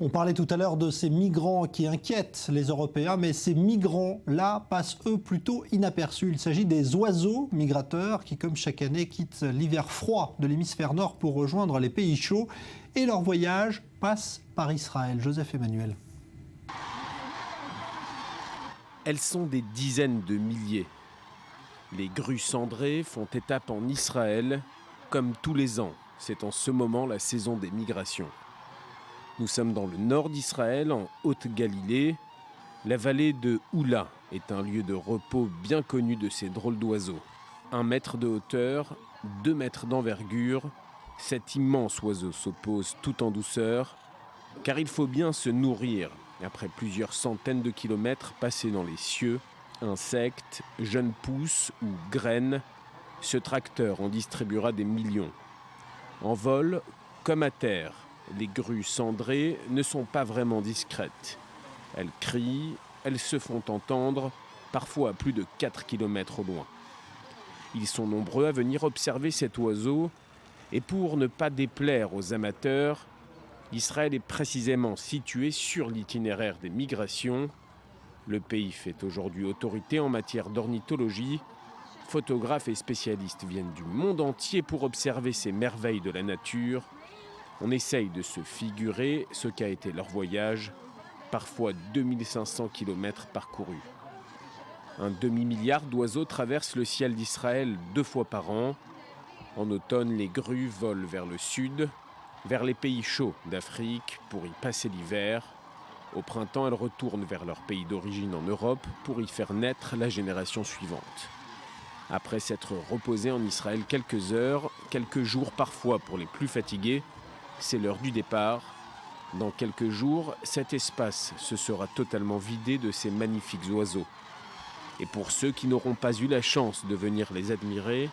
On parlait tout à l'heure de ces migrants qui inquiètent les Européens, mais ces migrants-là passent eux plutôt inaperçus. Il s'agit des oiseaux migrateurs qui, comme chaque année, quittent l'hiver froid de l'hémisphère nord pour rejoindre les pays chauds. Et leur voyage passe par Israël. Joseph Emmanuel. Elles sont des dizaines de milliers. Les grues cendrées font étape en Israël, comme tous les ans. C'est en ce moment la saison des migrations. Nous sommes dans le nord d'Israël, en Haute-Galilée. La vallée de Oula est un lieu de repos bien connu de ces drôles d'oiseaux. 1 mètre de hauteur, 2 mètres d'envergure, cet immense oiseau s'oppose tout en douceur, car il faut bien se nourrir. Après plusieurs centaines de kilomètres passés dans les cieux, insectes, jeunes pousses ou graines, ce tracteur en distribuera des millions. En vol, comme à terre, les grues cendrées ne sont pas vraiment discrètes. Elles crient, elles se font entendre, parfois à plus de 4 km au loin. Ils sont nombreux à venir observer cet oiseau, et pour ne pas déplaire aux amateurs, Israël est précisément situé sur l'itinéraire des migrations. Le pays fait aujourd'hui autorité en matière d'ornithologie. Photographes et spécialistes viennent du monde entier pour observer ces merveilles de la nature. On essaye de se figurer ce qu'a été leur voyage, parfois 2500 km parcourus. Un demi-milliard d'oiseaux traversent le ciel d'Israël 2 fois par an. En automne, les grues volent vers le sud, vers les pays chauds d'Afrique pour y passer l'hiver. Au printemps, elles retournent vers leur pays d'origine en Europe pour y faire naître la génération suivante. Après s'être reposées en Israël quelques heures, quelques jours parfois pour les plus fatigués, c'est l'heure du départ. Dans quelques jours, cet espace se sera totalement vidé de ces magnifiques oiseaux. Et pour ceux qui n'auront pas eu la chance de venir les admirer,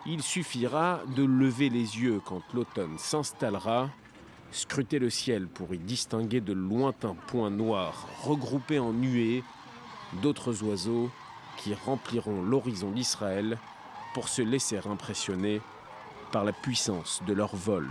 il suffira de lever les yeux quand l'automne s'installera, scruter le ciel pour y distinguer de lointains points noirs regroupés en nuées, d'autres oiseaux qui rempliront l'horizon d'Israël pour se laisser impressionner par la puissance de leur vol.